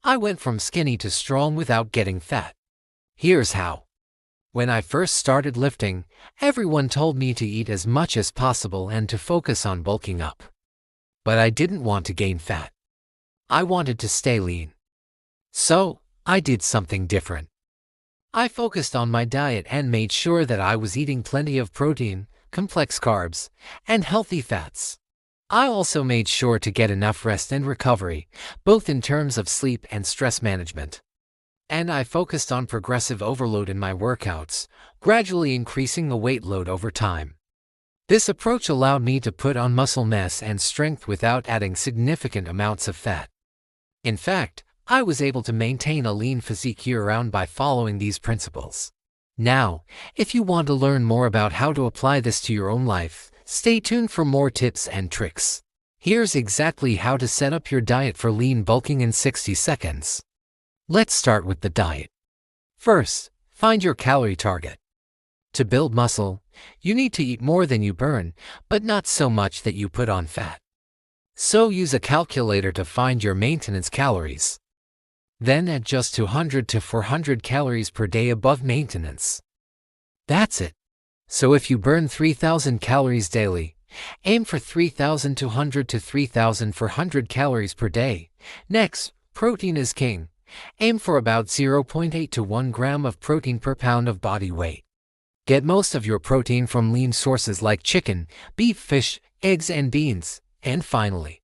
I went from skinny to strong without getting fat. Here's how. When I first started lifting, everyone told me to eat as much as possible and to focus on bulking up. But I didn't want to gain fat. I wanted to stay lean. So, I did something different. I focused on my diet and made sure that I was eating plenty of protein, complex carbs, and healthy fats. I also made sure to get enough rest and recovery, both in terms of sleep and stress management. And I focused on progressive overload in my workouts, gradually increasing the weight load over time. This approach allowed me to put on muscle mass and strength without adding significant amounts of fat. In fact, I was able to maintain a lean physique year-round by following these principles. Now, if you want to learn more about how to apply this to your own life, stay tuned for more tips and tricks. Here's exactly how to set up your diet for lean bulking in 60 seconds. Let's start with the diet. First, find your calorie target. To build muscle, you need to eat more than you burn, but not so much that you put on fat. So use a calculator to find your maintenance calories. Then add just 200 to 400 calories per day above maintenance. That's it. So if you burn 3,000 calories daily, aim for 3,200 to 3,400 calories per day. Next, protein is king. Aim for about 0.8 to 1 gram of protein per pound of body weight. Get most of your protein from lean sources like chicken, beef, fish, eggs, and beans. And finally,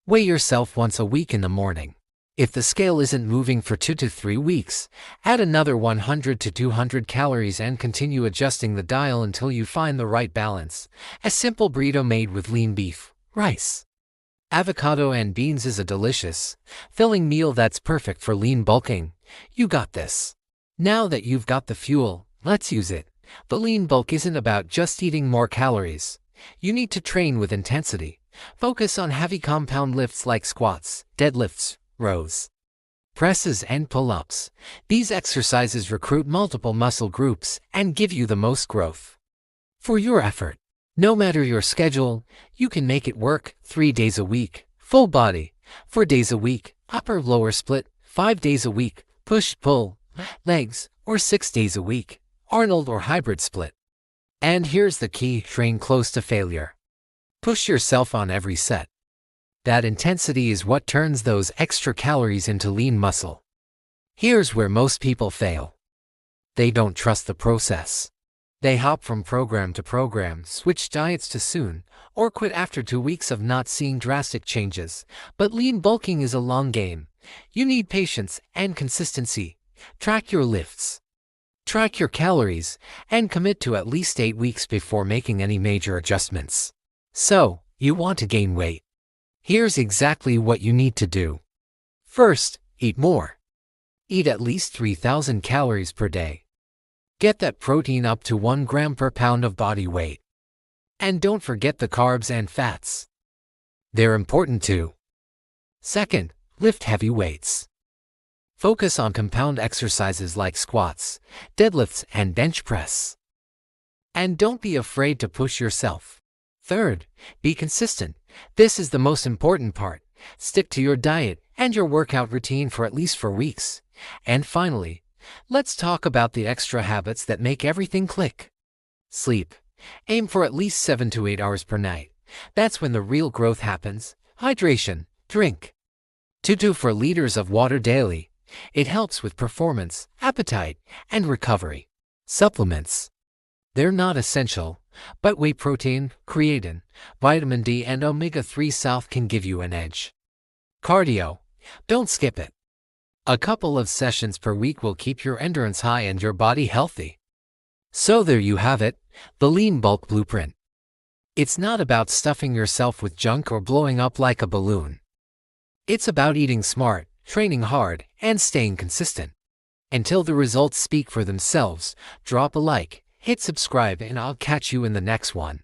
weigh yourself once a week in the morning. If the scale isn't moving for 2 to 3 weeks, add another 100 to 200 calories and continue adjusting the dial until you find the right balance. A simple burrito made with lean beef, rice, avocado, and beans is a delicious, filling meal that's perfect for lean bulking. You got this. Now that you've got the fuel, let's use it. The lean bulk isn't about just eating more calories. You need to train with intensity. Focus on heavy compound lifts like squats, deadlifts, rows, presses, and pull-ups. These exercises recruit multiple muscle groups and give you the most growth for your effort. No matter your schedule, you can make it work. 3 days a week, full body; 4 days a week, upper-lower split; 5 days a week, push-pull, legs; or 6 days a week, Arnold or hybrid split. And here's the key: train close to failure. Push yourself on every set. That intensity is what turns those extra calories into lean muscle. Here's where most people fail. They don't trust the process. They hop from program to program, switch diets too soon, or quit after 2 weeks of not seeing drastic changes. But lean bulking is a long game. You need patience and consistency. Track your lifts, track your calories, and commit to at least 8 weeks before making any major adjustments. So, you want to gain weight? Here's exactly what you need to do. First, eat more. Eat at least 3,000 calories per day. Get that protein up to 1 gram per pound of body weight. And don't forget the carbs and fats. They're important too. Second, lift heavy weights. Focus on compound exercises like squats, deadlifts, and bench press. And don't be afraid to push yourself. Third, be consistent. This is the most important part. Stick to your diet and your workout routine for at least 4 weeks. And finally, let's talk about the extra habits that make everything click. Sleep. Aim for at least 7 to 8 hours per night. That's when the real growth happens. Hydration. Drink 2 to 4 liters of water daily. It helps with performance, appetite, and recovery. Supplements. They're not essential, but whey protein, creatine, vitamin D, and omega-3 salve can give you an edge. Cardio. Don't skip it. A couple of sessions per week will keep your endurance high and your body healthy. So there you have it, the lean bulk blueprint. It's not about stuffing yourself with junk or blowing up like a balloon. It's about eating smart, training hard, and staying consistent. Until the results speak for themselves, drop a like, hit subscribe, and I'll catch you in the next one.